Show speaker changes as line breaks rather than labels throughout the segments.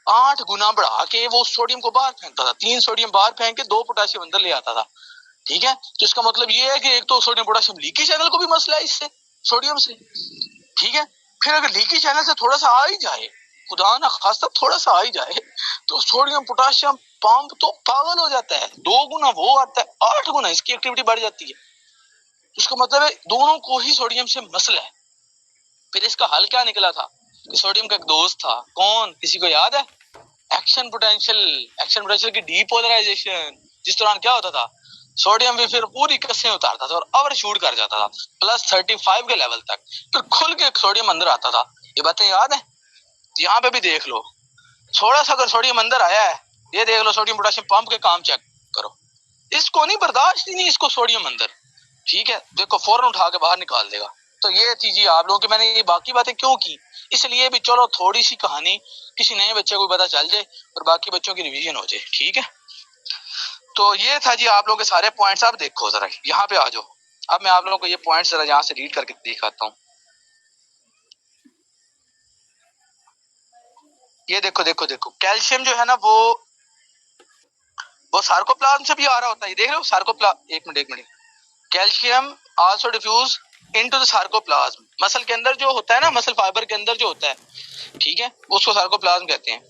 8 गुना बढ़ा के वो सोडियम को बाहर फेंकता था। 3 सोडियम बाहर फेंक के 2 पोटेशियम अंदर ले आता था। ठीक है, तो इसका मतलब ये है कि एक तो सोडियम पोटेशियम लीकी चैनल को भी मसला है इससे, सोडियम से। ठीक है, फिर अगर लीकी चैनल से थोड़ा सा आ ही जाए, खुदा ना खास्ता थोड़ा सा आ ही जाए, तो सोडियम पोटेशियम पंप तो पागल हो जाता है। 2 गुना वो आता है, 8 गुना इसकी एक्टिविटी बढ़ जाती है। इसका मतलब है दोनों को ही सोडियम से मसला है। फिर इसका हल क्या निकला था कि सोडियम का एक दोस्त था, कौन, किसी को याद है? Action potential. एक्शन पोटेंशियल की डीपोलराइजेशन। जिस दौरान क्या होता था, सोडियम भी फिर पूरी कसें उतारता था और ओवर शूट कर जाता था +35 के लेवल तक, फिर खुल के सोडियम अंदर आता था। ये बातें याद है? यहाँ पे भी देख लो, थोड़ा सा अगर सोडियम अंदर आया है, ये देख लो सोडियम पोटेशियम पंप के काम चेक करो, इसको नहीं, बर्दाश्त ही नहीं इसको सोडियम अंदर। ठीक है, देखो फौरन उठा के बाहर निकाल देगा। तो ये चीज आप लोगों की मैंने ये बाकी बातें क्यों की, इसलिए भी चलो थोड़ी सी कहानी किसी नए बच्चे को पता चल जाए और बाकी बच्चों की रिवीजन हो जाए। ठीक है, तो ये था जी आप लोगों के सारे पॉइंट्स। आप देखो जरा यहाँ पे आ जाओ, अब मैं आप लोगों को ये पॉइंट्स जरा यहाँ से रीड करके दिखाता हूँ। ये देखो देखो देखो, कैल्शियम जो है ना वो सार्कोप्लाज्म से भी आ रहा होता है। देख रहे हो सार्कोप्लाज्म, एक minute, calcium also diffuse into the sarcoplasm. Muscle के अंदर जो होता है ना, मसल फाइबर के अंदर जो होता है, ठीक है, उसको सार्कोप्लाज्म कहते हैं।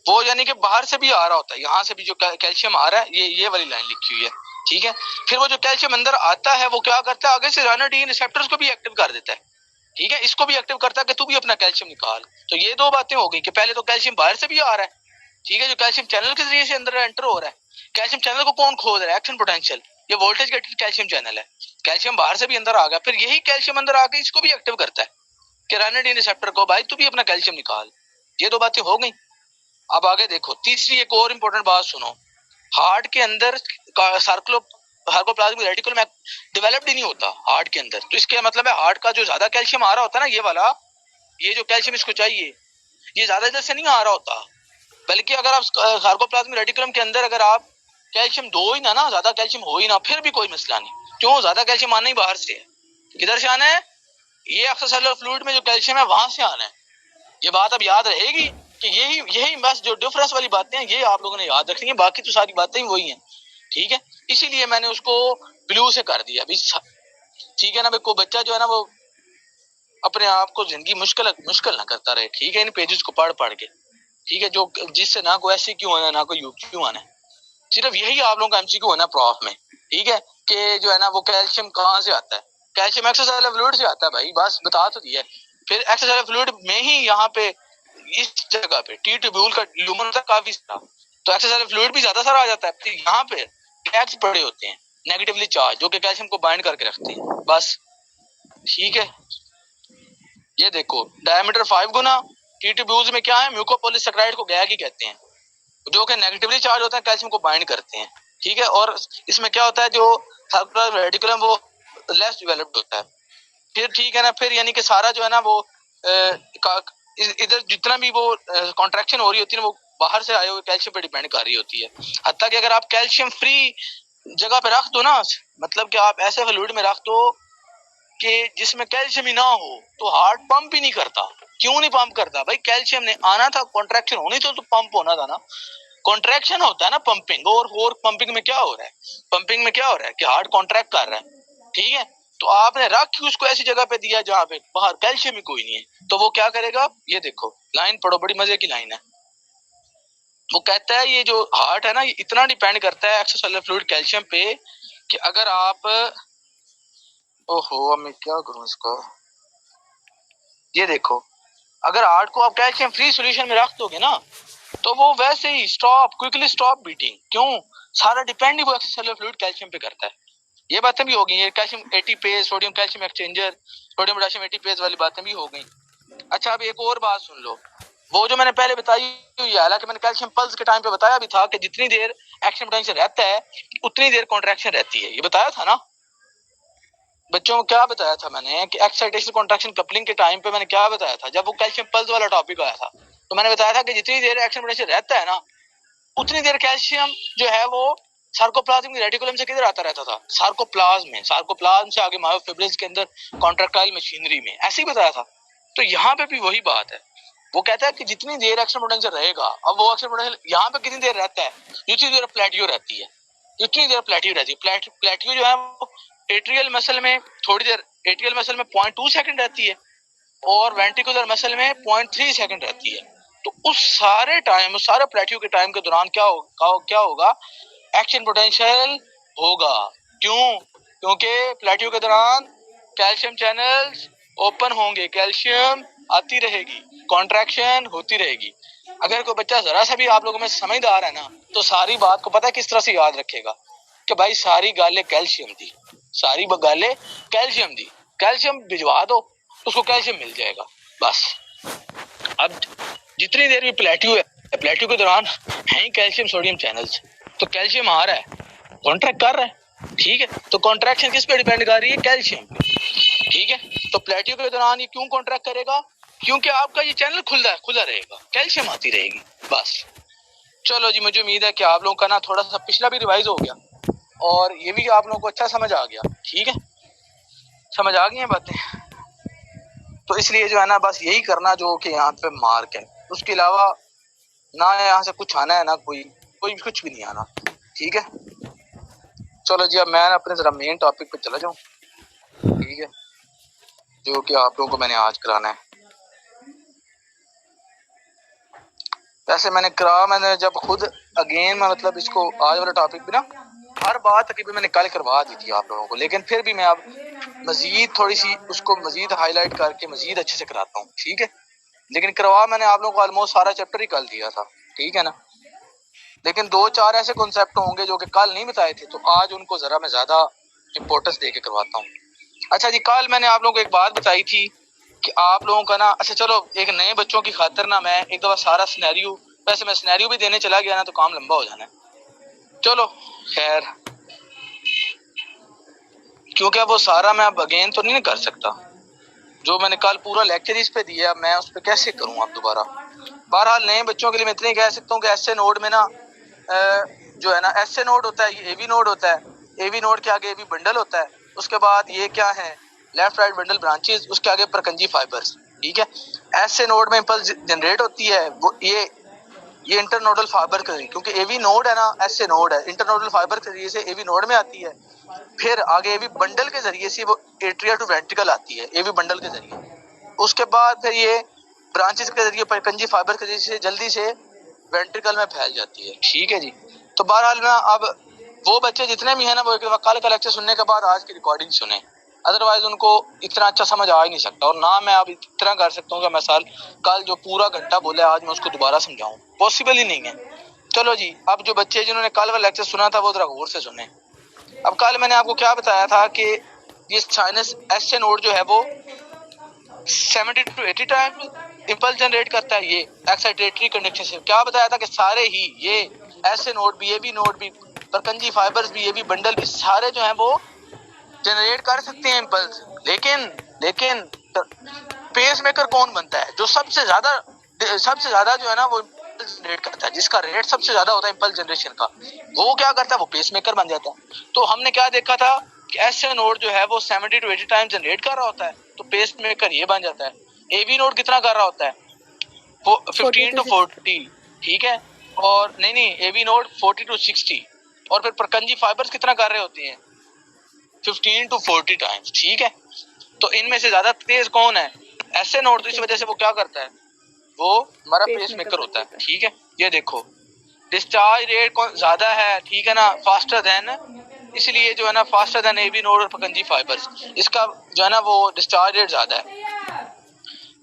वो यानी कि बाहर से भी आ रहा होता है, यहाँ से भी जो कैल्शियम आ रहा है, ये वाली लाइन लिखी हुई है। ठीक है, फिर वो जो कैल्शियम अंदर आता है वो क्या करता है, आगे से रानाडीन रिसेप्टर्स को भी एक्टिव कर देता है। ठीक है, इसको भी एक्टिव करता है कि तू भी अपना कैल्शियम निकाल। तो ये 2 बातें हो गई कि पहले तो कैल्शियम बाहर से भी आ रहा है, ठीक है, जो कैल्शियम चैनल के जरिए से अंदर एंटर हो रहा है। कैल्शियम चैनल को कौन खोल रहा है? Action potential. ये वोल्टेज गेटेड कैल्शियम चैनल है। कैल्शियम बाहर से भी अंदर आ गया, फिर यही कैल्शियम अंदर आके इसको भी एक्टिव करता है कि रानाडीन रिसेप्टर को, भाई तू भी अपना कैल्शियम निकाल। ये 2 बातें हो गई। अब आगे देखो, तीसरी एक और इंपॉर्टेंट बात सुनो। हार्ट के अंदर सार्कोप्लाज्मिक रेटिकुलम डेवलप्ड ही नहीं होता हार्ट के अंदर। तो इसके मतलब है हार्ट का जो ज्यादा कैल्शियम आ रहा होता है ना, ये वाला, ये जो कैल्शियम इसको चाहिए, ये ज्यादा इधर से नहीं आ रहा होता। बल्कि अगर आप सार्कोप्लाज्मिक रेटिकुलम के अंदर अगर आप कैल्शियम दो ही ना, ज्यादा कैल्शियम हो ही ना, फिर भी कोई मसला नहीं। क्यों? ज्यादा कैल्शियम आना ही बाहर से है। किधर से आना है? ये एक्स्ट्रासेलुलर फ्लूइड में जो कैल्शियम है वहां से आना है। ये बात अब याद रहेगी कि यही बस जो डिफरेंस वाली बातें हैं ये आप लोगों ने याद रखनी है, बाकी तो सारी बातें ही वही हैं। ठीक है, इसीलिए मैंने उसको ब्लू से कर दिया। ठीक है ना, कोई बच्चा जो है ना वो अपने आप को जिंदगी मुश्किल ना करता रहे। ठीक है, इन पेजेस को पढ़ पढ़ के, ठीक है, जो जिससे ना कोई ऐसी क्यों आना, ना कोई यू क्यों आना, सिर्फ यही आप लोगों का एमसीक्यू होना प्रॉफ में। ठीक है, कि जो है ना वो कैल्शियम कहाँ से आता है? कैल्शियम एक्स्ट्रासेलुलर फ्लूइड से आता है भाई, बस बता तो दिया। फिर एक्स्ट्रासेलुलर फ्लूइड में ही यहाँ पे इस जगह पे टी ट्यूब्यूल का लुमन होता है काफी सारा, तो एक्स्ट्रासेलुलर फ्लूइड भी ज्यादा सारा आ जाता है। फिर यहाँ पे टैग्स पड़े होते हैं नेगेटिवली चार्ज, जो कि कैल्शियम को बाइंड करके रखते हैं, बस। ठीक है, ये देखो डायमीटर 5 गुना, टी ट्यूब्यूल्स में क्या है, म्यूकोपॉलीसेकेराइड को गैग ही कहते हैं, जो कि नेगेटिवली चार्ज होता है, कैल्शियम को बाइंड करते हैं। ठीक है, और इसमें क्या होता है, जो सार्कुलर रेटिकुलम वो लेस डेवलप्ड होता है। फिर ठीक है ना, फिर यानी कि सारा जो है ना वो इधर जितना भी वो कॉन्ट्रैक्शन हो रही होती है ना, वो बाहर से आए हुए कैल्शियम पे डिपेंड कर रही होती है। हत्ता कि अगर आप कैल्शियम फ्री जगह पे रख दो ना, मतलब कि आप ऐसे फ्लूइड में रख दो कि जिसमें कैल्शियम ही ना हो, तो हार्ट पंप ही नहीं करता। क्यों नहीं पंप करता? भाई कैल्शियम ने आना था, कॉन्ट्रैक्शन होनी तो पंप होना था ना। कॉन्ट्रैक्शन होता है ना पंपिंग, और पंपिंग में क्या हो रहा है? पंपिंग में क्या हो रहा है कि हार्ट कॉन्ट्रैक्ट कर रहा है। ठीक है, तो आपने रख के उसको ऐसी जगह पे दिया जहां पे बाहर कैल्शियम ही कोई नहीं है, तो वो क्या करेगा? ये देखो लाइन पढ़ो, बड़ी मजे की लाइन है। वो कहता है ये जो हार्ट है ना, ये इतना डिपेंड करता है एक्स्ट्रासेलुलर फ्लूइड कैल्शियम पे कि अगर आप, ओहो अब मैं क्या करूं इसको, ये देखो अगर हार्ट को आप कैल्शियम फ्री सॉल्यूशन में रख दोगे ना, तो वो वैसे ही क्विकली स्टॉप बीटिंग। क्यों? सारा डिपेंड ही वो एक्स्ट्रासेलुलर फ्लूइड कैल्शियम पे करता है। ये बातें भी हो गई, ये calcium ATPase, sodium calcium exchanger, sodium potassium ATPase वाली बातें भी हो गई। अच्छा, अब एक और बात सुन लो, वो जो मैंने पहले बताई हुई है, हालांकि मैंने कैल्शियम पल्स के टाइम पे बताया भी था कि जितनी देर एक्शन पोटेंशियल रहता है उतनी देर कॉन्ट्रैक्शन रहती है, ये बताया था ना बच्चों को। क्या बताया था मैंने कि एक्साइटेशन कॉन्ट्रैक्शन कपलिंग के टाइम पे मैंने क्या बताया था, जब वो कैल्शियम पल्स वाला टॉपिक आया था, तो मैंने बताया था कि जितनी देर एक्शन पोटेंशियल रहता है ना, उतनी देर कैल्शियम जो है वो सार्कोप्लाज्मिक रेटिकुलम से किधर आता रहता था? सार्कोप्लाज्म में, सार्कोप्लाज्म से आगे मायोफिब्रिल्स के अंदर कॉन्ट्रैक्टाइल मशीनरी में, ऐसे ही बताया था। तो यहाँ पे भी वही बात है वो कहता है कि जितनी देर एक्शन पोटेंशियल रहेगा, अब वो एक्शन पोटेंशियल यहाँ पे कितनी देर रहता है, जितनी देर प्लेटियो रहती है, जितनी देर प्लेटियो रहती है। प्लेटियो जो है वो एट्रियल मसल में थोड़ी देर, एट्रियल मसल में 0.2 सेकंड रहती है और वेंट्रिकुलर मसल में 0.3 सेकंड रहती है। तो उस सारे टाइम, उस सारे प्लेटियो के टाइम के दौरान क्या होगा, एक्शन पोटेंशियल होगा। क्यों? क्योंकि प्लेटियो के दौरान कैल्शियम चैनल्स ओपन होंगे, कैल्शियम आती रहेगी, कॉन्ट्रैक्शन होती रहेगी। अगर कोई बच्चा जरा सा भी आप लोगों में समझदार है ना, तो सारी बात को पता है किस तरह से याद रखेगा कि भाई सारी गाले कैल्शियम दी, सारी गाले कैल्शियम दी, कैल्शियम भिजवा दो तो उसको कैल्शियम मिल जाएगा बस। अब जितनी देर भी प्लेटियो है, प्लेटियो के दौरान है ही कैल्शियम सोडियम चैनल्स, तो कैल्शियम आ रहा है, कॉन्ट्रैक्ट कर रहा है, ठीक है। तो कॉन्ट्रैक्शन किस पे डिपेंड कर रही है? कैल्शियम पे, ठीक है। तो प्लेटियो के दौरान ये क्यों कॉन्ट्रैक्ट करेगा? क्योंकि आपका ये चैनल खुला रहेगा, कैल्शियम आती रहेगी बस। चलो जी, मुझे उम्मीद है कि आप लोगों का ना थोड़ा सा पिछला भी रिवाइज हो गया और ये भी आप लोगों को अच्छा समझ आ गया, ठीक है, समझ आ गई हैं बातें। तो इसलिए जो है ना बस यही करना जो कि यहाँ पे मार्क है, उसके अलावा ना यहाँ से कुछ आना है ना कोई कुछ भी नहीं आना, ठीक है। चलो जी, अब मैं अपने जरा मेन टॉपिक पे चला जाऊँ, ठीक है, जो कि आप लोगों को मैंने आज कराना है। वैसे मैंने जब खुद अगेन मतलब इसको आज वाला टॉपिक भी ना हर बात तकरीबन मैंने कल करवा दी थी आप लोगों को, लेकिन फिर भी मैं अब मजीद थोड़ी सी उसको मजीद हाईलाइट करके मजीद अच्छे से कराता हूँ, ठीक है। लेकिन करवा मैंने आप लोगों को ऑलमोस्ट सारा चैप्टर ही कल दिया था, ठीक है ना। लेकिन 2-4 ऐसे कॉन्सेप्ट होंगे जो कि कल नहीं बताए थे, तो आज उनको जरा मैं ज्यादा इम्पोर्टेंस दे के करवाता हूँ। अच्छा जी, कल मैंने आप लोगों को एक बात बताई थी कि आप लोगों का ना, अच्छा चलो एक नए बच्चों की खातिर ना मैं एक दफा सारा सिनेरियो, वैसे मैं सिनेरियो भी देने चला गया ना तो काम लंबा हो जाना है, चलो खैर, क्योंकि अब वो सारा मैं अब अगेन तो नहीं कर सकता, जो मैंने कल पूरा लेक्चर इस पे दिया मैं उस पे कैसे करूँ अब दोबारा। बहरहाल नए बच्चों के लिए मैं इतने कह सकता हूँ कि एसए नोड में ना जो है ना एसए नोड होता है, ये एवी नोड होता है, एवी नोड के आगे एवी बंडल होता है, उसके बाद ये क्या है, लेफ्ट राइट बंडल ब्रांचेस, उसके आगे परकंजी फाइबर्स, ठीक है। एसए नोड में इंपल्स जनरेट होती है, वो ये इंटरनोडल फाइबर के जरिए, क्योंकि एवी नोड है ना, एसए नोड है, इंटरनोडल फाइबर के जरिए से एवी नोड में आती है, फिर आगे एवी बंडल के जरिए से वो एट्रिया टू वेंट्रिकल आती है, एवी बंडल के जरिए, उसके बाद फिर ये ब्रांचेस के जरिए परकंजी फाइबर के जरिए से जल्दी से वेंट्रिकल में फैल जाती है, ठीक है जी। तो बहरहाल ना अब वो बच्चे जितने भी हैं ना, वो एक कल का लेक्चर सुनने के बाद आज की रिकॉर्डिंग सुने, अदरवाइज उनको इतना अच्छा समझ आ ही नहीं सकता, और ना मैं अब इतना कर सकता हूँ कि मैं कल जो पूरा घंटा बोले आज मैं उसको दोबारा समझाऊं, पॉसिबल ही नहीं है। चलो जी, अब जो बच्चे जिन्होंने कल वाला लेक्चर सुना था वो जरा गौर से सुने। अब कल मैंने आपको क्या बताया था कि ये साइनस एसए नोड जो है वो 70 to 80 टाइम्स इंपल्स जनरेट करता है, ये एक्साइटेटरी कंडक्शन से। क्या बताया था कि सारे ही ये एसए नोड भी, एबी नोड भी, परकंजी फाइबर्स भी, एबी बंडल भी, सारे जो है वो जनरेट कर सकते हैं इंपल्स, लेकिन पेस मेकर कौन बनता है? जो सबसे ज्यादा जो है ना वो इंपल्स जनरेट करता है, जिसका रेट सबसे ज्यादा होता है इंपल्स जनरेशन का, वो क्या करता है, वो पेस मेकर बन जाता है। तो हमने क्या देखा था कि एसए नोड जो है वो 70 to 80 टाइम्स जनरेट कर रहा होता है, तो पेस मेकर ये बन जाता है। एबी नोड कितना कर रहा होता है? 15 to 40, ठीक है, और नहीं एबी नोड 40 to 60, और फिर परकंजी फाइबर्स कितना कर रहे होते हैं? 15 to 40 टाइम्स, ठीक है। तो इनमें से ज्यादा तेज कौन है? SA node. तो इस वजह से वो क्या करता है, वो हमारा पेस मेकर होता है, ठीक है। ये देखो डिस्चार्ज रेट कौन ज्यादा है, ठीक है ना, फास्टर देन, इसलिए जो है ना फास्टर देन एबी नोड और परकंजी फाइबर्स, इसका जो है ना वो डिस्चार्ज रेट ज्यादा है।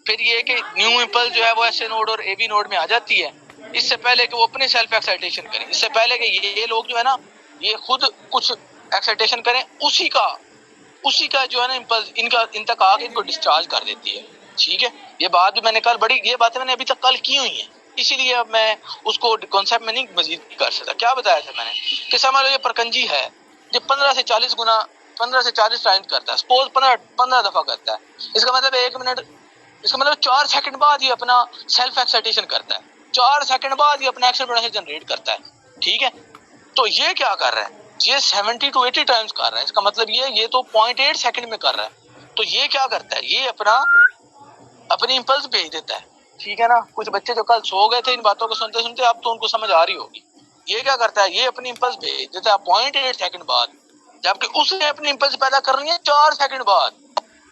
फिर ये कि न्यू इंपल्स जो है वो एसए नोड और एबी नोड में आ जाती है, इससे पहले कि वो अपने सेल्फ एक्साइटेशन करें, इससे पहले कि ये लोग जो है ना ये खुद कुछ एक्साइटेशन करें, उसी का जो है ना इंपल्स इन तक आके इनको डिस्चार्ज कर देती है, ठीक है। ये बात भी मैंने कल ये बातें मैंने अभी तक कल की हुई है, इसीलिए अब मैं उसको कॉन्सेप्ट में नहीं मजीद कर सकता। क्या बताया था मैंने कि समझ लो ये परकंजी है, ये 15 से 40 टाइम्स करता है, सपोज 15 दफा करता है, इसका मतलब 1 मिनट, इसका मतलब 4 सेकंड बाद ये अपना सेल्फ एक्साइटेशन करता है, 4 सेकंड बाद ये अपना एक्शन पोटेंशियल जनरेट करता है, ठीक है। तो ये क्या कर रहा है, ये 70 to 80 टाइम्स कर रहा है, इसका मतलब ये तो 0.8 सेकंड में कर रहा है। तो ये क्या करता है, ये अपनी इंपल्स भेज देता है, ठीक है ना। कुछ बच्चे जो कल सो गए थे इन बातों को सुनते सुनते, अब तो उनको समझ आ रही होगी। ये क्या करता है, ये अपनी इंपल्स भेज देता है 0.8 सेकंड बाद, जबकि उसने अपनी इंपल्स पैदा करनी है 4 सेकंड बाद।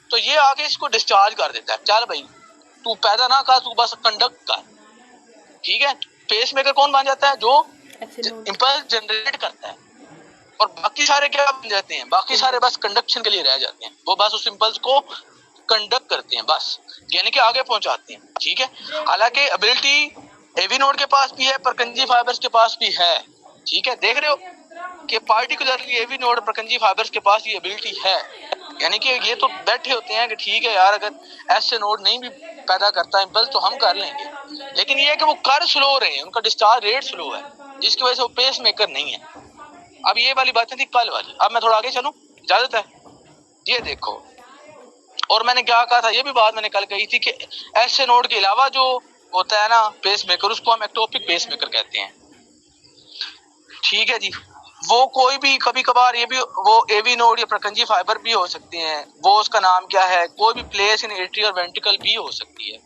तो ये आगे इसको डिस्चार्ज कर देता है, चल भाई तू पैदा ना कर, तू बस कंडक्ट कर। ठीक है, पेस मेकर कौन बन जाता है, जो इंपल्स जनरेट करता है, और बाकी सारे क्या बन जाते हैं, बाकी सारे बस कंडक्शन के लिए रह जाते हैं। वो बस उस इंपल्स को कंडक्ट करते हैं बस, यानी कि आगे पहुंचाते हैं। ठीक है, हालांकि एबिलिटी एवी नोड के पास भी है, परकंजी फाइबर्स के पास भी है। ठीक है, देख रहे हो कि particularly AV node Purkinje fibres के पास ये एबिलिटी है। यानी कि ये तो बैठे होते हैं कि ठीक है यार, अगर ऐसे नोड नहीं भी पैदा करता इंपल्स तो हम कर लेंगे, लेकिन ये है कि वो कर स्लो रहे हैं, उनका डिस्चार्ज रेट स्लो है, जिसकी वजह से वो पेस मेकर नहीं है। अब ये वाली बातें थी कल वाली, अब मैं थोड़ा आगे चलूं, इजाजत है। ये देखो, और मैंने क्या कहा था, ये भी बात मैंने कल कही थी कि ऐसे नोड के अलावा जो होता है ना पेस मेकर, उसको हम एक्टोपिक पेस मेकर कहते हैं। ठीक है जी, वो कोई भी कभी कभार ये भी वो एवी नोड या प्रकंजी फाइबर भी हो सकते हैं। वो उसका नाम क्या है, कोई भी प्लेस इन एट्री और वेंट्रिकल भी हो सकती है।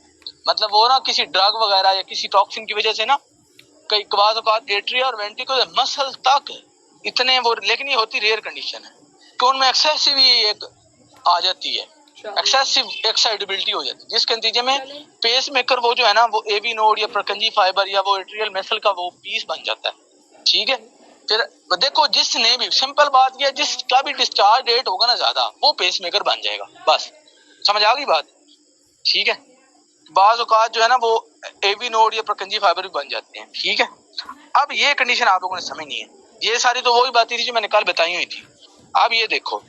मतलब वो ना किसी ड्रग वगैरह या किसी टॉक्सिन की वजह से ना कई बार एट्री और वेंट्रिकल मसल तक इतने वो, लेकिन ये होती रेयर कंडीशन है कि उनमें एक्सेसिव एक आ जाती है, एक्सेसिव एक्साइटेबिलिटी हो जाती है, जिसके नतीजे में पेस मेकर वो जो है ना वो एवी नोड या प्रकंजी फाइबर या वो एट्रियल मसल का वो पीस बन जाता है। ठीक है, फिर देखो जिसने भी, सिंपल बात यह, जिसका भी डिस्चार्ज रेट होगा ना ज्यादा, वो पेस मेकर बन जाएगा। बस समझ आ गई बात। ठीक है, बाज औकात जो है ना वो एवी नोड या प्रकंजी फाइबर भी बन जाते हैं। ठीक है, अब ये कंडीशन आप लोगों ने समझनी है। ये सारी तो वही बातें थी जो मैंने कल बताई हुई थी। अब ये देखो,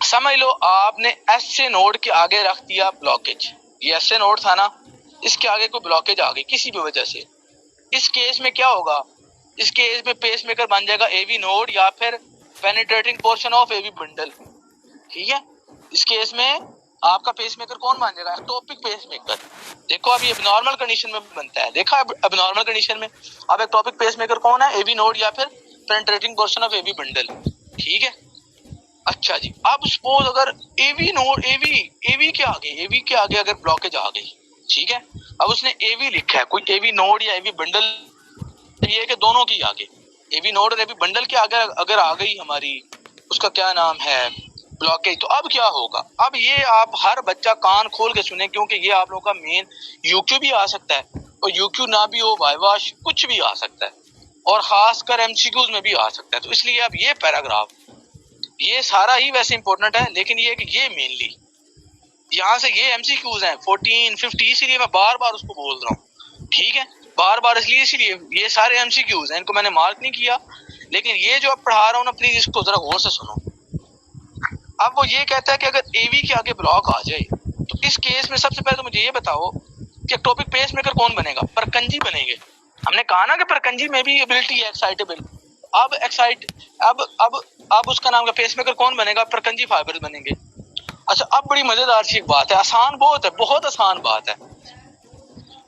समझ लो आपने ऐसे नोड के आगे रख दिया ब्लॉकेज, ये ऐसे नोड था ना, इसके आगे कोई ब्लॉकेज आ गई किसी भी वजह से। इस केस में क्या होगा, इस केस में पेस मेकर बन जाएगा एवी नोड या फिर penetrating portion of AV bundle. ठीक है, इस केस में आपका पेस मेकर कौन बन जाएगा, एक्टोपिक पेस मेकर। देखो अभी एबनॉर्मल कंडीशन में बनता है, देखा एबनॉर्मल कंडीशन में अब एक्टोपिक पेस मेकर कौन है, एवी नोड या फिर penetrating portion of AV bundle. ठीक है, अच्छा जी, अब सपोज अगर एवी नोड एवी के आगे अगर ब्लॉकेज आ गई, ठीक है, अब उसने एवी लिखा है, कोई एवी नोड या एवी बंडल, ये कि दोनों की आगे एवी नोड और एवी बंडल के आगे अगर आ गई हमारी, उसका क्या नाम है, ब्लॉकेज, तो अब क्या होगा। अब ये आप हर बच्चा कान खोल के सुने, क्योंकि ये आप लोगों का मेन यूक्यू भी आ सकता है, और यूक्यू ना भी हो वाइवा कुछ भी आ सकता है, और खासकर एमसीक्यूज में भी आ सकता है। तो इसलिए अब ये पैराग्राफ, ये सारा ही वैसे इंपॉर्टेंट है, लेकिन ये कि ये मेनली यहाँ से ये एमसीक्यूज हैं 14, 50, इसीलिए मैं बार बार उसको बोल रहा हूँ। ठीक है, बार बार इसलिए ये सारे एमसीक्यूज हैं, इनको मैंने मार्क नहीं किया, लेकिन ये जो अब पढ़ा रहा हूँ ना, प्लीज इसको जरा गौर से सुनो। अब वो ये कहता है कि अगर एवी के आगे ब्लॉक आ जाए, तो इस केस में सबसे पहले तो मुझे ये बताओ कि एक्टोपिक पेस मेकर कौन बनेगा, परकंजी बनेंगे। हमने कहा ना कि परकंजी में भी एबिलिटी है एक्साइटेबल। अब उसका नाम का पेस मेकर कौन बनेगा, परकंजी फाइबर बनेंगे। अच्छा, अब बड़ी मजेदार सी एक बात है, आसान बहुत है, बहुत आसान बात है।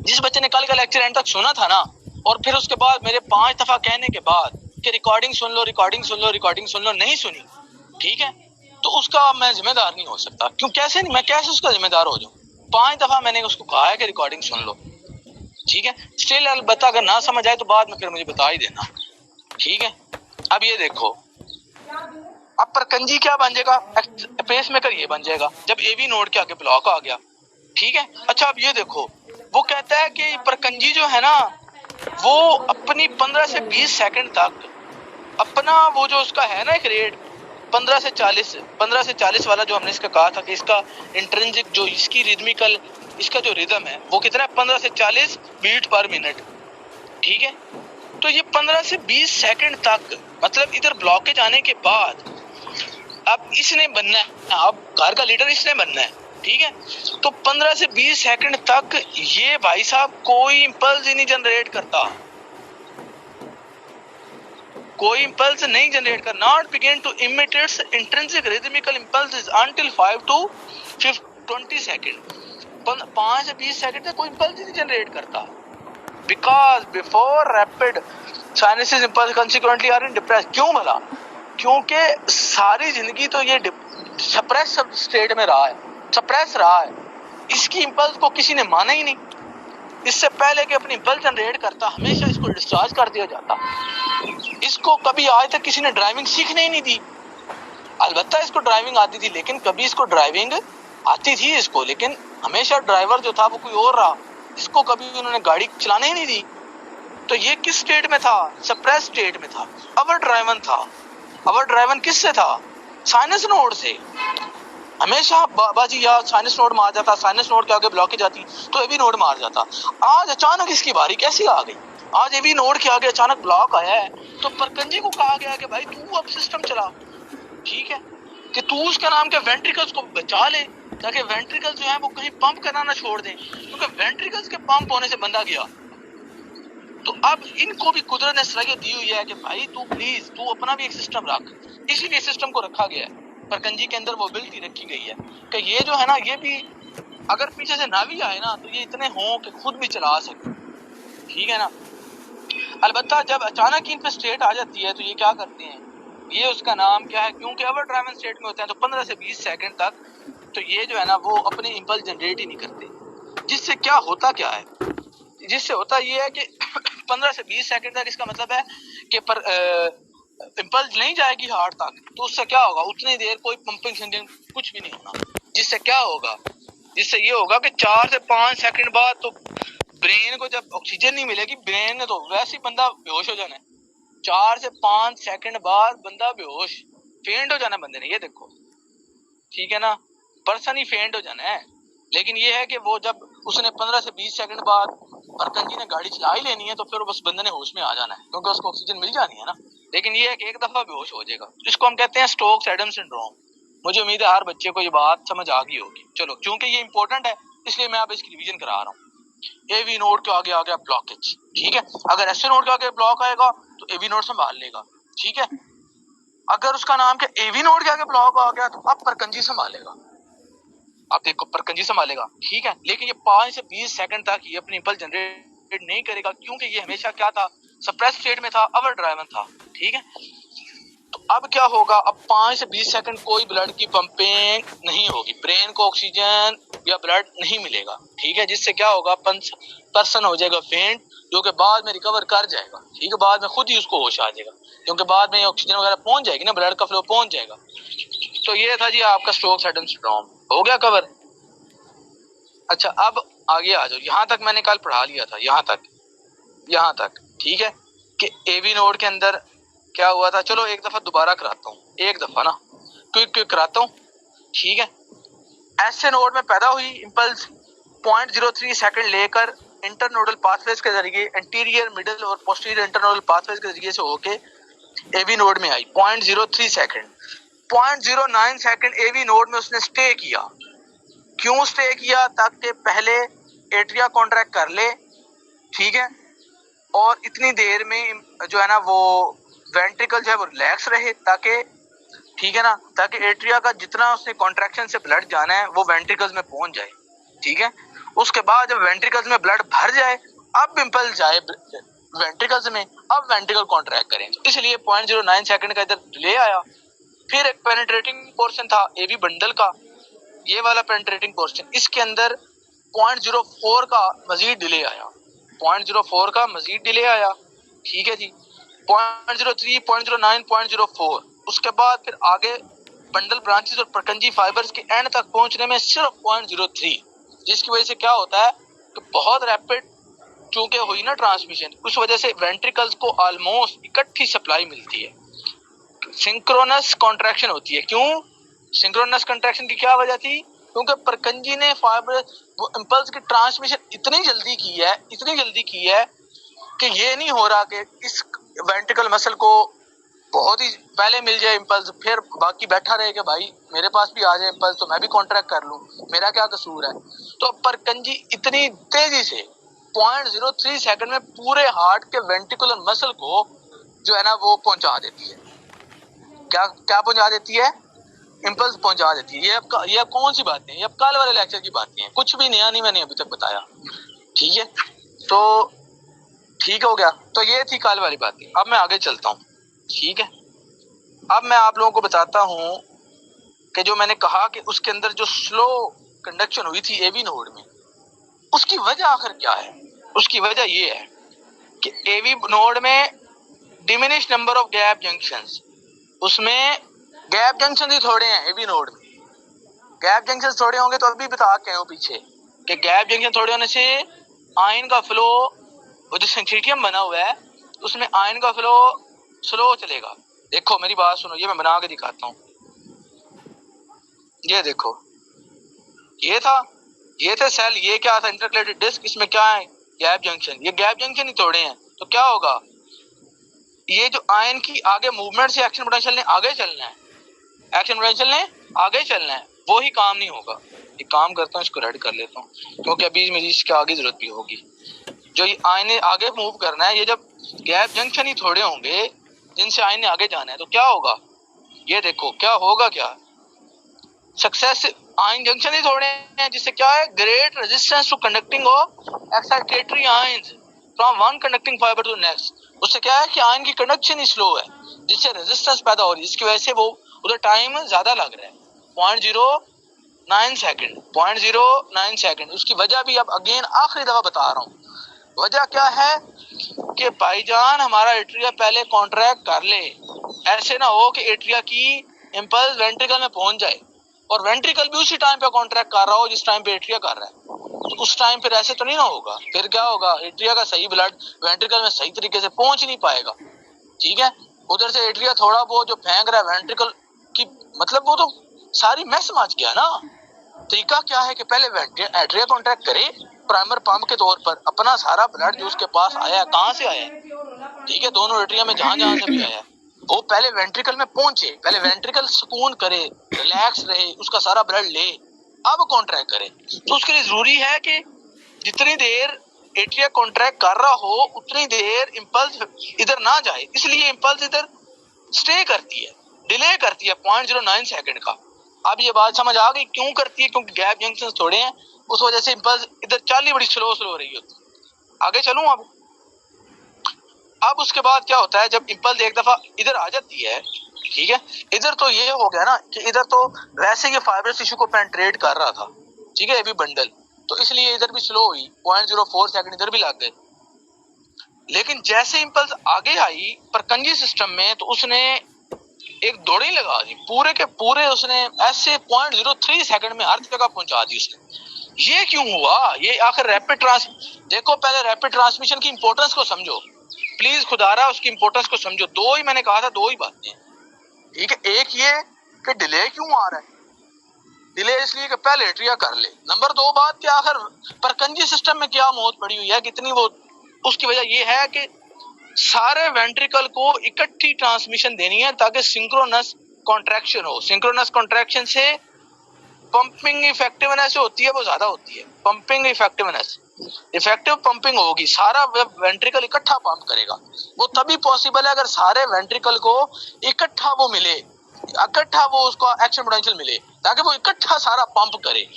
जिस बच्चे ने कल का लेक्चर एंड तक सुना था ना, और फिर उसके बाद मेरे 5 दफा कहने के बाद कि रिकॉर्डिंग सुन लो, रिकॉर्डिंग सुन लो, रिकॉर्डिंग सुन लो, नहीं सुनी, ठीक है, तो उसका मैं जिम्मेदार नहीं हो सकता। क्यों, कैसे नहीं, मैं कैसे उसका जिम्मेदार हो जाऊं। 5 दफा मैंने उसको कहा है कि रिकॉर्डिंग सुन लो, ठीक है। स्टिल अलबत्ता अगर ना समझ आए तो बाद में फिर मुझे बता ही देना, ठीक है। अब ये देखो, अब परकंजी क्या बन जाएगा, पेस मेकर ये बन जाएगा जब एवी नोड के आगे ब्लॉक आ गया, ठीक है। अच्छा, अब ये देखो, वो कहता है कि परकंजी जो है ना, वो अपनी 15 से 20 सेकंड तक अपना वो जो उसका है ना एक रेट 15 से 40 वाला, जो हमने इसका कहा था कि इसका इंट्रिंसिक जो इसकी रिदमिकल, इसका जो रिदम है वो कितना है, 15 से 40 बीट पर मिनट, ठीक है। तो ये 15 से 20 सेकंड तक, मतलब इधर ब्लॉकेज आने के बाद अब इसने बनना है, अब घर का लीडर इसने बनना है, ठीक है। तो 15 से 20 सेकंड तक ये भाई साहब कोई इंपल्स ही नहीं जनरेट करता, कोई इंपल्स नहीं जनरेट कर, not begin to emit its intrinsic rhythmical impulses until 5 to 20 second. 5 से 20 सेकंड तक कोई इंपल्स नहीं जनरेट करता, because before rapid synesis impulse consequently are in depress. क्यों भला, क्योंकि सारी जिंदगी तो ये सप्रेस स्टेट में रहा है, सप्रेस रहा है, इसकी इंपल्स को किसी ने माना ही नहीं। इससे पहले कि अपनी इंपल्स जनरेट करता, हमेशा इसको डिस्चार्ज कर दिया जाता। इसको कभी आज तक किसी ने ड्राइविंग सीखने ही नहीं दी। अलबत्ता इसको ड्राइविंग आती थी, लेकिन कभी इसको ड्राइविंग आती थी इसको, लेकिन हमेशा ड्राइवर जो था वो कोई और रहा, इसको कभी उन्होंने गाड़ी चलाने ही नहीं दी। तो ये किस स्टेट में था? सप्रेस स्टेट में था। अवर ड्राइवन था। अवर ड्राइवन किससे था? साइनस नोड से। हमेशा बाजी या साइनस नोड मार जाता, साइनस नोड के आगे ब्लॉकेज आती तो एवी नोड मार जाता। आज अचानक इसकी बारी कैसी आ गई? आज एवी नोड के आगे अचानक ब्लॉक आया है, तो परकंजी को कहा गया कि भाई तू अब सिस्टम चला, ठीक है, कि तू उसका नाम क्या वेंट्रिकल्स को बचा ले, ताकि वेंट्रिकल्स जो है वो कहीं पंप करना ना छोड़ दें, क्योंकि वेंट्रिकल्स के पंप होने से बंदा गया। तो अब इनको भी कुदरत ने सलाहियत दी हुई है कि भाई तू प्लीज तू अपना भी एक सिस्टम रख, इसीलिए सिस्टम को रखा गया है। परकंजी के अंदर वो एबिलिटी रखी गई है कि ये जो है ना, ये भी अगर पीछे से ना भी आए ना तो ये इतने हों कि खुद भी चला सके, ठीक है ना। अलबत्ता जब अचानक इन पे स्टेट आ जाती है तो ये क्या करते हैं, ये उसका नाम क्या है, क्योंकि अवर ड्राइवन स्टेट में होते हैं तो 15 से 20 सेकंड तक तो ये जो है ना वो अपनी इंपल्स जनरेट ही नहीं करते। जिससे क्या होता क्या है, जिससे होता ये है कि 15 से 20 सेकंड तक, इसका मतलब है कि पर इंपल्स नहीं जाएगी हार्ट तक, तो उससे क्या होगा, उतनी देर कोई पंपिंग शंपिंग कुछ भी नहीं होना। जिससे क्या होगा, जिससे ये होगा कि 4 से 5 सेकंड बाद तो ब्रेन को जब ऑक्सीजन नहीं मिलेगी, ब्रेन ने तो वैसे ही बंदा बेहोश हो जाना है। 4 से 5 सेकंड बाद बंदा बेहोश, फेंट हो जाना बंदे ने, ये देखो, ठीक है ना, पर्सन ही फेंट हो जाना है। लेकिन ये है कि वो जब उसने 15 से 20 सेकंड बाद परकंजी ने गाड़ी चला ही लेनी है तो फिर बस बंदे ने होश में आ जाना है, क्योंकि उसको ऑक्सीजन मिल जानी है ना। लेकिन ये है कि एक दफा बेहोश हो जाएगा, इसको हम कहते हैं स्टोक्स एडम सिंड्रोम। मुझे उम्मीद है हर बच्चे को ये बात समझ आ गई होगी। चलो, क्योंकि ये इंपॉर्टेंट है इसलिए मैं अब इसकी रिवीजन करा रहा हूँ। एवी नोड के आगे आ गया ब्लॉकेज, ठीक है, अगर एसए नोड के आगे ब्लॉक आएगा तो एवी नोड संभाल लेगा, ठीक है। अगर उसका नाम क्या एवी नोड के आगे ब्लॉक आ गया तो अब परकंजी संभालेगा, आप देखो परकंजी संभालेगा, ठीक है। लेकिन ये 5 से 20 सेकंड तक ये अपनी इंपल्स जनरेट नहीं करेगा, क्योंकि ये हमेशा क्या था, सप्रेस स्टेट में था, अवर ड्राइवन था, ठीक है। तो अब क्या होगा, अब 5 से 20 सेकंड कोई ब्लड की पंपिंग नहीं होगी, ब्रेन को ऑक्सीजन या ब्लड नहीं मिलेगा, ठीक है। जिससे क्या होगा, पर्सन हो जाएगा फेंट, जो कि बाद में रिकवर कर जाएगा, ठीक है, बाद में खुद ही उसको होश आ जाएगा, क्योंकि बाद में ऑक्सीजन वगैरह पहुंच जाएगी ना, ब्लड का फ्लो पहुंच जाएगा। तो ये था जी आपका स्टोक्स एडम सिंड्रोम, हो गया कवर। अच्छा, अब आगे आ जाओ, यहाँ तक मैंने कल पढ़ा लिया था, यहाँ तक ठीक है, कि एवी नोड के अंदर क्या हुआ था। चलो एक दफा दोबारा कराता हूँ, एक दफा ना क्विक कराता हूँ, ठीक है। एसए नोड में पैदा हुई इंपल्स 0.03 सेकंड लेकर इंटरनोडल पाथवेज के जरिए एंटीरियर, मिडिल और पोस्टीरियर इंटरनोडल पाथवेज के जरिए से होके एवी नोड में आई 0.03 सेकंड। 0.09 सेकंड एवी नोड में उसने स्टे किया। क्यों स्टे किया? ताकि पहले एट्रिया कॉन्ट्रैक्ट कर ले, ठीक है, और इतनी देर में जो है ना वो वेंट्रिकल जो है वो रिलैक्स रहे, ताकि ठीक है ना, ताकि एट्रिया का जितना उसने कॉन्ट्रैक्शन से ब्लड जाना है वो वेंट्रिकल्स में पहुंच जाए, ठीक है। उसके बाद जब वेंट्रिकल्स में ब्लड भर जाए, अब इंपल्स जाए वेंट्रिकल्स में, अब वेंट्रिकल कॉन्ट्रैक्ट करें, तो इसलिए 0.09 सेकंड का इधर डिले आया। फिर एक पेनिट्रेटिंग पोर्शन था एवी बंडल का, ये वाला पेनिट्रेटिंग पोर्शन, इसके अंदर 0.04 का मजीद डिले आया, 0.04 का मजीद डिले आया, ठीक है जी। 0.03, 0.09, 0.04, उसके बाद फिर आगे बंडल ब्रांचेस और परकंजी फाइबर्स के एंड तक पहुंचने में सिर्फ 0.03, जिसकी वजह से क्या होता है कि बहुत रैपिड चूंकि हुई ना ट्रांसमिशन, उस वजह से वेंट्रिकल्स को ऑलमोस्ट इकट्ठी सप्लाई मिलती है, सिंक्रोनस कॉन्ट्रैक्शन होती है। क्यों सिंक्रोनस कॉन्ट्रैक्शन की क्या वजह थी? क्योंकि परकंजी ने फाइबर इंपल्स की ट्रांसमिशन इतनी जल्दी की है कि ये नहीं हो रहा कि इस वेंट्रिकल मसल को बहुत ही पहले मिल जाए इंपल्स, फिर बाकी बैठा रहे कि भाई मेरे पास भी आ जाए इंपल्स तो मैं भी कॉन्ट्रैक्ट कर लूं, मेरा क्या कसूर है। तो परकंजी इतनी तेजी से 0.03 सेकंड में पूरे हार्ट के वेंट्रिकुलर मसल को जो है ना वो पहुंचा देती है। क्या पहुंचा देती है? इंपल्स पहुंचा देती है। ये अब कौन सी बातें हैं? ये अब कल वाले लेक्चर की बातें हैं, कुछ भी नया नहीं मैंने अभी तक बताया, ठीक है। तो ठीक हो गया, तो ये थी कल वाली बातें। अब मैं आगे चलता हूँ, ठीक है। अब मैं आप लोगों को बताता हूँ कि जो मैंने कहा कि उसके अंदर जो स्लो कंडक्शन हुई थी एवी नोड में, उसकी वजह आखिर क्या है? उसकी वजह ये है कि एवी नोड में diminish number of gap junctions, उसमें गैप जंक्शन ही थोड़े हैं एवी नोड में। गैप जंक्शन थोड़े होंगे तो अभी बता के हूँ पीछे कि गैप जंक्शन थोड़े होने से आयन का फ्लो, वो जो सिंक्रीटियम बना हुआ है उसमें आयन का फ्लो स्लो चलेगा। देखो मेरी बात सुनो, ये मैं बना के दिखाता हूँ। ये देखो, ये था, ये थे सेल, ये क्या था इंटरकलेटेड डिस्क, इसमें क्या है गैप जंक्शन। ये गैप जंक्शन ही तोड़े हैं तो क्या होगा, ये जो आयन की आगे मूवमेंट से एक्शन पोटेंशियल ने आगे चलना है, एक्शन पोटेंशियल ने आगे चलना है, वो ही काम नहीं होगा। एक काम करता हूँ, इसको रेड कर लेता हूँ क्योंकि अभी मुझे इसके आगे जरूरत भी होगी। जो ये आयन ने आगे मूव करना है, ये जब गैप जंक्शन ही थोड़े होंगे जिनसे आयन ने आगे जाना है तो क्या होगा, ये देखो क्या होगा, क्या सक्सेस आयन जंक्शन ही थोड़े हैं जिससे क्या है great resistance to conducting of excitatory ions from one conducting fibre to next. उससे क्या है कि आयन की कंडक्शन ही स्लो है जिससे रेजिस्टेंस पैदा हो रही है, इसकी वजह से वो उधर टाइम ज्यादा लग रहा है 0.09 सेकंड, 0.09 सेकंड। उसकी वजह भी अब अगेन आखिरी दफा बता रहा हूँ, वजह क्या है कि भाईजान हमारा एट्रिया पहले कॉन्ट्रैक्ट कर ले, ऐसे ना हो कि एट्रिया की इंपल्स वेंट्रिकल में पहुंच जाए और वेंट्रिकल भी उसी टाइम पे कॉन्ट्रैक्ट कर रहा हो जिस टाइम पे एट्रिया कर रहा है। तो उस टाइम फिर ऐसे तो नहीं ना होगा, फिर क्या होगा, एट्रिया का सही ब्लड वेंट्रिकल में सही तरीके से पहुंच नहीं पाएगा। ठीक है, उधर से एट्रिया थोड़ा बहुत जो फेंक रहा है वेंट्रिकल की, मतलब वो तो सारी मैस मच गया ना। तरीका क्या है कि पहले एट्रिया कॉन्ट्रैक्ट करे प्राइमर पंप के तौर पर, अपना सारा ब्लड जो उसके पास आया है, कहाँ से आया है, ठीक है, दोनों एट्रिया में जहां जहां से भी आया है, वो पहले वेंट्रिकल में पहुंचे, पहले वेंट्रिकल सुकून करे, रिलैक्स रहे, उसका सारा ब्लड ले, अब कॉन्ट्रैक्ट करे। तो उसके लिए जरूरी है कि जितनी देर एट्रिया कॉन्ट्रैक्ट कर रहा हो उतनी देर इंपल्स इधर ना जाए, इसलिए इंपल्स इधर स्टे करती है, डिले करती है 0.09 सेकंड का। अब ये बात समझ आ गई क्यों करती है, क्योंकि गैप जंक्शन थोड़े हैं, उस वजह से इंपल्स इधर चाल बड़ी स्लो हो रही होती है। आगे चलूं अब उसके बाद क्या होता है जब इंपल्स एक दफा इधर आ जाती है, ठीक है, इधर तो ये हो गया ना कि इधर तो वैसे ये फाइब्रस टिश्यू को पेनिट्रेट कर रहा था, ठीक है, अभी बंडल, तो इसलिए इधर भी स्लो हुई, 0.04 सेकंड इधर भी लग गए। लेकिन जैसे इंपल्स आगे आई परकंजी सिस्टम में तो उसने एक दौड़ी लगा दी, पूरे के पूरे उसने ऐसे 0.03 सेकंड में हर जगह पहुंचा दी उसने। ये क्यों हुआ, ये आखिर रैपिड देखो पहले रैपिड ट्रांसमिशन की इंपॉर्टेंस को समझो प्लीज, खुदारा उसकी इंपॉर्टेंस को समझो। दो ही मैंने कहा था, दो ही बातें, ठीक है। एक ये कि डिले क्यों आ रहा है, डिले इसलिए कि पहले एट्रिया कर ले। नंबर दो बात कि आखिर परकंजी सिस्टम में क्या मौत पड़ी हुई है कितनी, वो उसकी वजह ये है कि सारे वेंट्रिकल को इकट्ठी ट्रांसमिशन देनी है ताकि सिंक्रोनस कॉन्ट्रैक्शन हो। सिंक्रोनस कॉन्ट्रैक्शन से पंपिंग इफेक्टिवनेस होती है वो ज्यादा होती है, पंपिंग इफेक्टिवनेस, इफेक्टिव पंपिंग होगी, सारा वेंट्रिकल इकट्ठा पंप करेगा। वो तभी पॉसिबल है अगर सारे वेंट्रिकल को इकट्ठा वो मिले, इकट्ठा वो उसका एक्शन पोटेंशियल मिले ताकि वो इकट्ठा सारा पंप करे।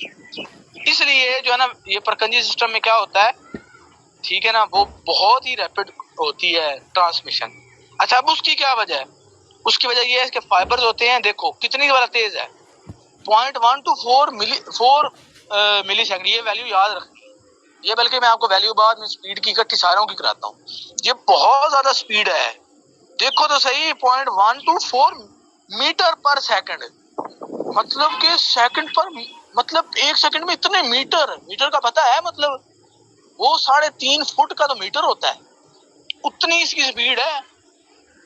इसलिए जो है ना ये परकंजी सिस्टम में क्या होता है, ठीक है ना, वो बहुत ही रैपिड होती है ट्रांसमिशन। अच्छा अब उसकी क्या वजह है, उसकी वजह ये है कि फाइबर्स होते हैं, देखो कितनी वाला तेज है, 0.1 to 4 मिली सेकंड, ये वैल्यू याद रखनी है, ये बल्कि मैं आपको वैल्यू बाद में स्पीड की इकट्ठी सारों की कराता हूँ, ये बहुत ज्यादा स्पीड है। देखो तो सही 0.1 to 4 मीटर पर सेकंड, मतलब के सेकंड पर, मतलब एक सेकंड में इतने मीटर, मीटर का पता है मतलब वो 3.5 फुट का तो मीटर होता है, उतनी इसकी स्पीड है,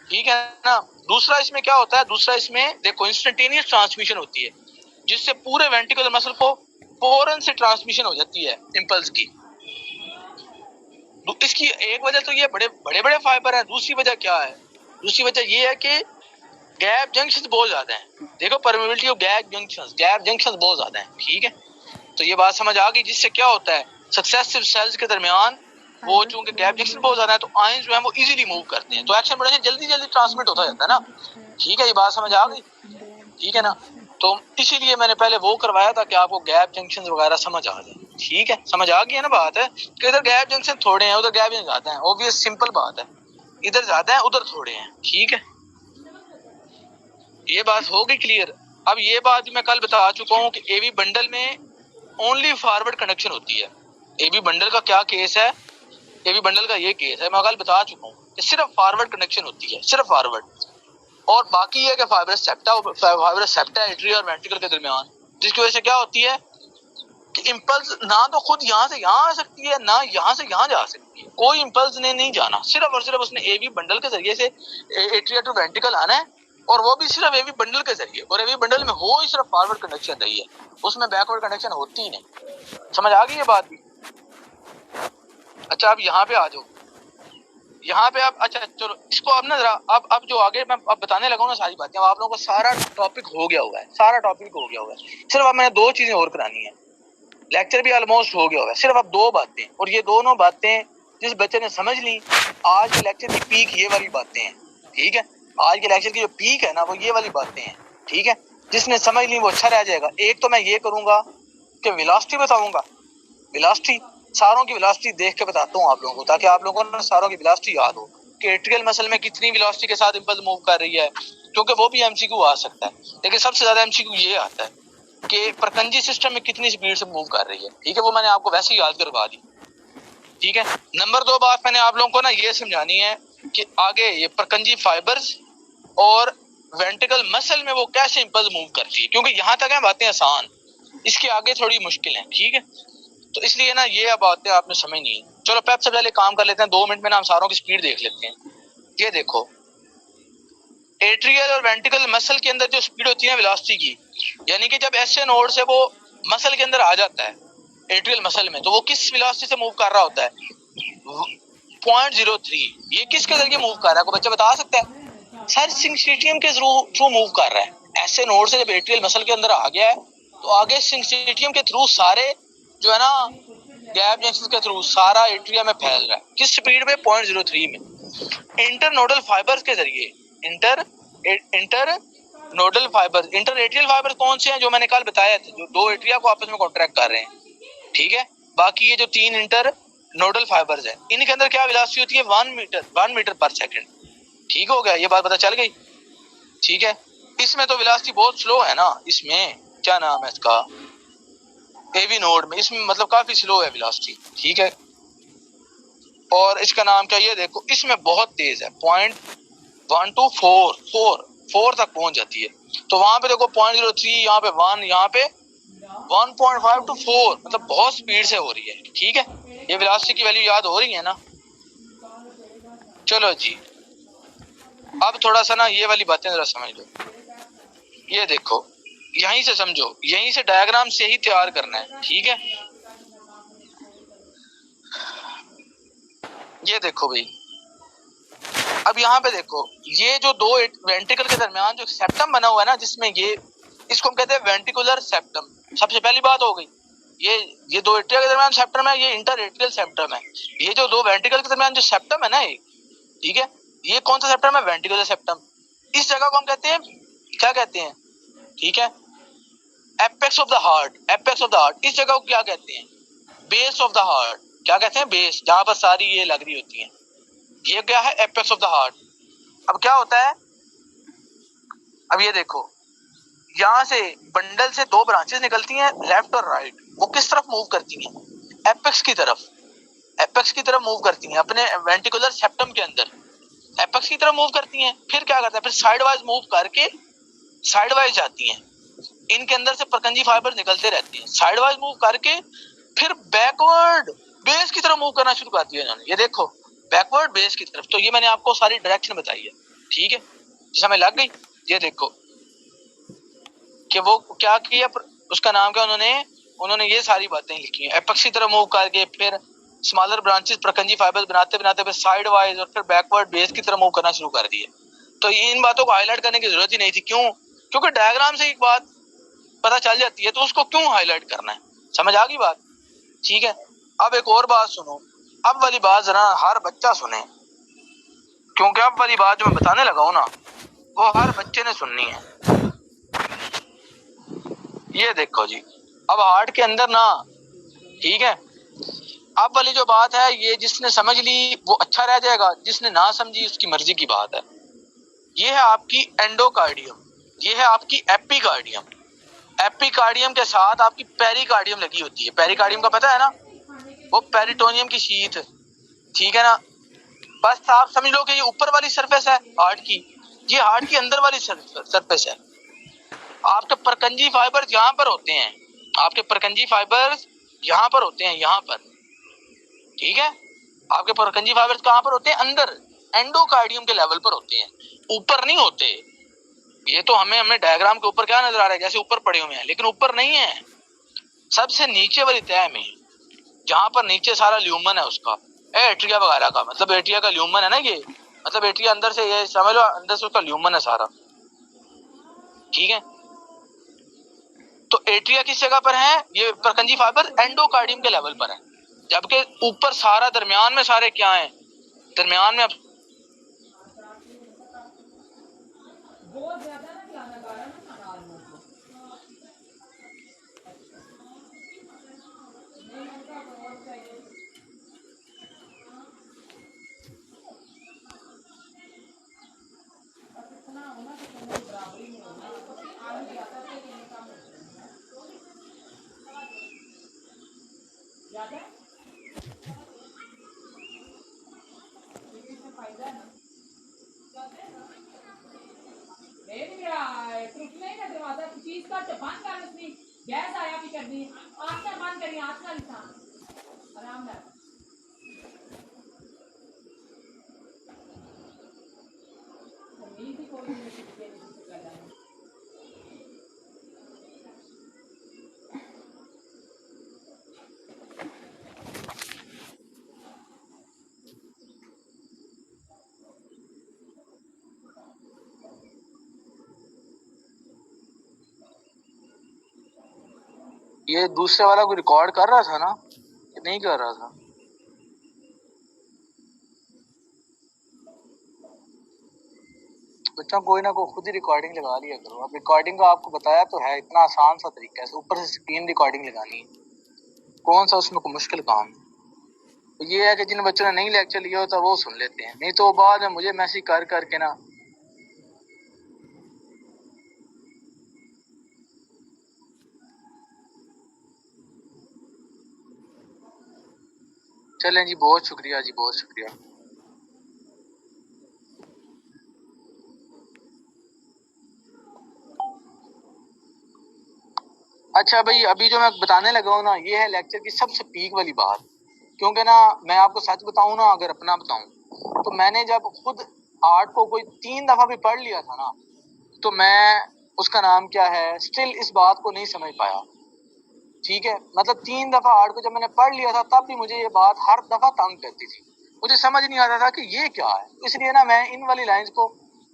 ठीक है ना। दूसरा इसमें क्या होता है, दूसरा इसमें देखो इंस्टेंटेनियस ट्रांसमिशन होती है जिससे पूरे वेंट्रिकुलर मसल को फौरन से ट्रांसमिशन हो जाती है इंपल्स की। इसकी एक वजह तो ये बड़े बड़े फाइबर है, दूसरी वजह क्या है, दूसरी वजह ये है कि गैप जंक्शंस बहुत ज्यादा हैं। देखो परमेबिलिटी ऑफ गैप जंक्शंस बहुत ज्यादा हैं, ठीक है। तो ये बात समझ आ गई, जिससे क्या होता है सक्सेसिव सेल्स के दरमियान वो चूंकि गैप जंक्शन बहुत ज्यादा है तो आयन जो है वो इजीली मूव करते हैं, तो एक्शन पोटेंशियल जल्दी जल्दी ट्रांसमिट होता जाता है ना, ठीक है। ये बात समझ आ गई, ठीक है ना। तो इसीलिए मैंने पहले वो करवाया था कि आपको गैप जंक्शन वगैरह समझ आ जाए, ठीक है, समझ आ गई है ना बात है कि इधर गैप जंक्शन थोड़े हैं उधर गैप जंक्शन ज्यादा है, ऑब्वियस सिंपल बात है, इधर ज्यादा है उधर थोड़े हैं, ठीक है। ये बात हो गई क्लियर। अब ये बात भी मैं कल बता चुका हूँ कि एवी बंडल में ओनली फॉरवर्ड कंडक्शन होती है। एबी बंडल का क्या केस है, एबी बंडल का ये केस है, मैं कल बता चुका हूँ कि सिर्फ फॉरवर्ड कंडक्शन होती है, सिर्फ फॉरवर्ड, और बाकी है कि फाइब्रस सेप्टा एट्रिया और वेंट्रिकल के दरमियान, जिसकी वजह से क्या होती है कि इम्पल्स ना तो खुद यहाँ से यहाँ आ सकती है, ना यहाँ से यहाँ जा सकती है, कोई इम्पल्स ने नहीं जाना, सिर्फ और सिर्फ उसने एवी बंडल के जरिए से एट्रिया टू वेंट्रिकल आना है, और वो भी सिर्फ एवी बंडल के जरिए, और एवी बंडल में हो ही सिर्फ फॉरवर्ड कंडक्शन रही है, उसमें बैकवर्ड कंडक्शन होती ही नहीं। समझ आ गई ये बात भी? अच्छा, अब यहाँ पे आ जाओ, यहाँ पे आप, अच्छा चलो इसको अब ना जरा अब जो आगे मैं अब बताने लगा हूँ ना सारी बातें, अब आप लोगों को सारा टॉपिक हो गया हुआ है, सारा टॉपिक हो गया हुआ है, सिर्फ अब मैंने दो चीजें और करानी है, लेक्चर भी ऑलमोस्ट हो गया हुआ है, सिर्फ अब दो बातें, और ये दोनों बातें जिस बच्चे ने समझ ली, आज के लेक्चर की पीक ये वाली बातें हैं, ठीक है, आज के लेक्चर की जो पीक है ना वो ये वाली बातें हैं, ठीक है, जिसने समझ ली वो अच्छा रह जाएगा। एक तो मैं ये करूंगा कि वेलोसिटी बताऊंगा, वेलोसिटी, सारों की वेलोसिटी देख के बताता हूँ आप लोगों को, ताकि आप लोगों को सारों की वेलोसिटी याद हो कि एट्रियल मसल में कितनी वेलोसिटी के साथ इंपल्स मूव कर रही है, क्योंकि वो भी एमसीक्यू आ सकता है, लेकिन सबसे ज्यादा एमसीक्यू ये आता है कि परकंजी सिस्टम में कितनी स्पीड से मूव कर रही है, ठीक है, वो मैंने आपको वैसे ही याद करवा दी, ठीक है। नंबर दो बात मैंने आप लोगों को ना ये समझानी है कि आगे ये परकंजी फाइबर्स और वेंट्रिकल मसल में वो कैसे इंपल्स मूव करती है, क्योंकि यहाँ तक है बातें आसान, इसके आगे थोड़ी मुश्किल है, ठीक है, तो इसलिए ना ये बातें आपने समझनी है। चलो सबसे पहले काम कर लेते हैं, 2 मिनट में ना हम सारों की स्पीड देख लेते हैं। ये देखो, एट्रियल और वेंट्रिकल मसल के अंदर जो स्पीड होती है वेलोसिटी की, यानी कि जब एसए नोड से वो मसल के अंदर आ जाता है एट्रियल मसल में, तो वो किस वेलोसिटी से मूव कर रहा होता है, 0.03। ये किसके जरिए मूव कर रहा है, कोई बच्चा बता सकता है? सर सिंक्सिटियम के थ्रू मूव कर रहा है। एसए नोड से जब एट्रियल मसल के अंदर आ गया है तो आगे सिंक्सिटियम के थ्रू सारे जो है ना गैप जंक्शन के थ्रू सारा एट्रिया में फैल रहा है, किस स्पीड में, 0.03 में। इंटरनोडल फाइबर्स के जरिए, internodal fibres, inter atrial fibres कौन से हैं, जो मैंने कल बताया था, जो दो एट्रिया को आपस में कॉन्ट्रैक्ट कर रहे हैं, ठीक है। बाकी ये जो 3 इंटर नोडल फाइबर्स है, इनके अंदर क्या वेलोसिटी होती है, 1 मीटर पर सेकंड, ठीक हो गया, ये बात पता चल गई, ठीक है। इसमें तो वेलोसिटी बहुत स्लो है ना, इसमें क्या नाम है इसका, एवी नोड में, इसमें मतलब काफी स्लो है वेलोसिटी, ठीक है। और इसका नाम क्या, ये देखो इसमें बहुत तेज है, 0.124 तक पहुंच जाती है, तो वहां पे देखो 0.03, यहाँ पे 1, यहाँ पे 1.5 to 4, मतलब बहुत स्पीड से हो रही है, ठीक है। ये वेलोसिटी की वैल्यू याद हो रही है ना। चलो जी, अब थोड़ा सा ना ये वाली बातें जरा समझ लो, ये देखो यहीं से समझो, यहीं से डायग्राम से ही तैयार करना है, ठीक है। ये देखो भाई, अब यहाँ पे देखो, ये जो दो वेंट्रिकल के दरमियान जो सेप्टम बना हुआ है ना, जिसमें ये, इसको हम कहते हैं वेंट्रिकुलर सेप्टम, सबसे पहली बात हो गई। ये दो एट्रिया के दरमियान सेप्टम है, ये इंटर एट्रियल सेप्टम है। ये जो दो वेंट्रिकल के दरमियान जो सेप्टम है ना, ठीक है, ये कौन सा सेप्टम है, वेंट्रिकुलर सेप्टम। इस जगह को हम कहते हैं, क्या कहते हैं, ठीक है, apex of the heart, apex of the heart. इस जगह को क्या कहते हैं, बेस ऑफ द हार्ट, क्या कहते हैं, बेस, जहां पर सारी ये लग रही होती है, ये क्या है, एपेक्स ऑफ द हार्ट। अब क्या होता है, अब ये देखो, यहां से बंडल से 2 ब्रांचेस निकलती हैं, लेफ्ट और राइट, वो किस तरफ मूव करती हैं, एपेक्स की तरफ, एपेक्स की तरफ मूव करती हैं, अपने वेंट्रिकुलर सेप्टम के अंदर एपेक्स की तरफ मूव करती हैं। फिर क्या करता है, फिर साइड वाइज मूव करके साइड वाइज जाती हैं, इनके अंदर से परकंजी फाइबर निकलते रहते हैं, साइड वाइज मूव करके फिर बैकवर्ड बेस की तरफ मूव करना शुरू कर दिया इन्होंने। ये देखो बैकवर्ड बेस की तरफ, तो ये मैंने आपको सारी डायरेक्शन बताई है, ठीक है, जिस हमें लग गई। ये देखो कि वो क्या किया, उसका नाम क्या, उन्होंने ये सारी बातें लिखी हैं, एपेक्स की तरफ मूव करके फिर स्मॉलर ब्रांचेस परकंजी फाइबर्स बनाते बनाते फिर साइड वाइज और फिर बैकवर्ड बेस की तरफ मूव करना शुरू कर दिए। तो इन बातों को हाईलाइट करने की जरूरत ही नहीं थी, क्यों, क्योंकि डायग्राम से एक बात पता चल जाती है, तो उसको क्यों हाईलाइट करना है, समझ आ गई बात, ठीक है। अब एक और बात सुनो, अब वाली बात जरा हर बच्चा सुने, क्योंकि अब वाली बात जो मैं बताने लगा हूं ना, वो हर बच्चे ने सुननी है। ये देखो जी, अब हार्ट के अंदर ना, ठीक है, अब वाली जो बात है, ये जिसने समझ ली वो अच्छा रह जाएगा, जिसने ना समझी उसकी मर्जी की बात है। ये है आपकी एंडोकार्डियम, ये है आपकी एपिकार्डियम, एपिकार्डियम के साथ आपकी पेरिकार्डियम लगी होती है। पेरिकार्डियम का पता है ना, वो पेरिटोनियम की शीथ, ठीक है ना। बस आप समझ लो कि ये ऊपर वाली सरफेस है हार्ट की, ये हार्ट की अंदर वाली सरफेस है। आपके परकंजी फाइबर्स यहाँ पर होते हैं, आपके परकंजी फाइबर्स यहाँ पर होते हैं, यहाँ पर, ठीक है। आपके परकंजी फाइबर्स कहाँ पर होते हैं? अंदर, एंडोकार्डियम के लेवल पर होते हैं, ऊपर नहीं होते। ये तो हमें डायग्राम के ऊपर क्या नजर आ रहा है, जैसे ऊपर पड़े हुए हैं, लेकिन ऊपर नहीं है, सबसे नीचे वाली तह में, जहां पर नीचे सारा ल्यूमन है उसका, एट्रिया वगैरह का, मतलब एट्रिया का ल्यूमन है ना ये, मतलब एट्रिया अंदर से, ये समझ लो अंदर से उसका ल्यूमन है सारा, ठीक है। तो एट्रिया किस जगह पर है? ये परकंजी फाइबर एंडोकार्डियम के लेवल पर है, जबकि ऊपर सारा, दरमियान में सारे क्या है, दरमियान में बहुत ज्यादा ना दरवाजा चीज का बंद कर, उसने गैस आया भी कर दी, आँख से बंद करिए, आँख का निशान आराम है। ये दूसरे वाला कोई रिकॉर्ड कर रहा था ना, नहीं कर रहा था? बच्चों कोई ना कोई खुद ही रिकॉर्डिंग लगा लिया करो। अब रिकॉर्डिंग का आपको बताया तो है, इतना आसान सा तरीका है, ऊपर से स्क्रीन रिकॉर्डिंग लगानी है, कौन सा उसमें कोई मुश्किल काम है। तो ये है कि जिन बच्चों ने नहीं लेक्चर लिया होता वो सुन लेते हैं, नहीं तो बाद में मुझे मैसेज कर करके ना, चलें जी, बहुत शुक्रिया जी, बहुत शुक्रिया। अच्छा भाई, अभी जो मैं बताने लगा हूँ ना, ये है लेक्चर की सबसे पीक वाली बात। क्योंकि ना मैं आपको सच बताऊं ना, अगर अपना बताऊं तो मैंने जब खुद आर्ट को कोई 3 दफा भी पढ़ लिया था ना, तो मैं, उसका नाम क्या है, स्टिल इस बात को नहीं समझ पाया, ठीक है। मतलब 3 दफा आर्ट को जब मैंने पढ़ लिया था, तब भी मुझे ये बात हर दफा तंग करती थी, मुझे समझ नहीं आता था कि ये क्या है। इसलिए ना मैं इन वाली लाइंस को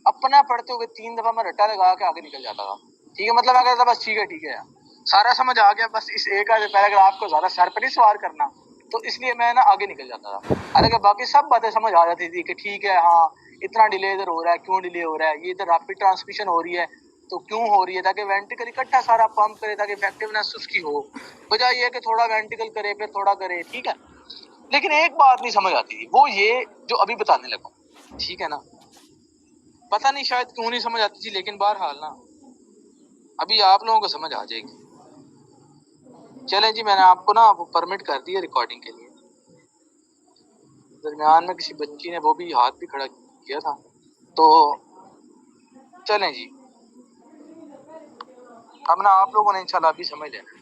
अपना पढ़ते हुए 3 दफा मैं रट्टा लगा के आगे निकल जाता था, ठीक है। मतलब मैं कहता था बस ठीक है यार, सारा समझ आ गया, बस इस एक आधे पैराग्राफ को ज्यादा सर पर नहीं सवार करना, तो इसलिए मैं ना आगे निकल जाता था। हालांकि बाकी सब बातें समझ आ जाती थी कि ठीक है, हाँ इतना डिले इधर हो रहा है, क्यों डिले हो रहा है, ये इधर रैपिड ट्रांसमिशन हो रही है तो क्यों हो रही है, ताकि वेंट्रिकल इकट्ठा सारा पंप करे, ताकि इफेक्टिवनेस उसकी हो, बजाय ये कि थोड़ा वेंट्रिकल करे फिर थोड़ा करे, ठीक है। लेकिन एक बात नहीं समझ आती थी, वो ये जो अभी बताने लगा, ठीक है ना। पता नहीं शायद क्यों नहीं समझ आती थी, लेकिन बहरहाल ना अभी आप लोगों को समझ आ जाएगी। चलें जी, मैंने आपको ना वो परमिट कर दिया रिकॉर्डिंग के लिए। दरमियान में किसी बच्ची ने वो भी हाथ भी खड़ा किया था, तो चलें जी, अब ना आप लोगों ने इंशाल्लाह अभी समझ लेना।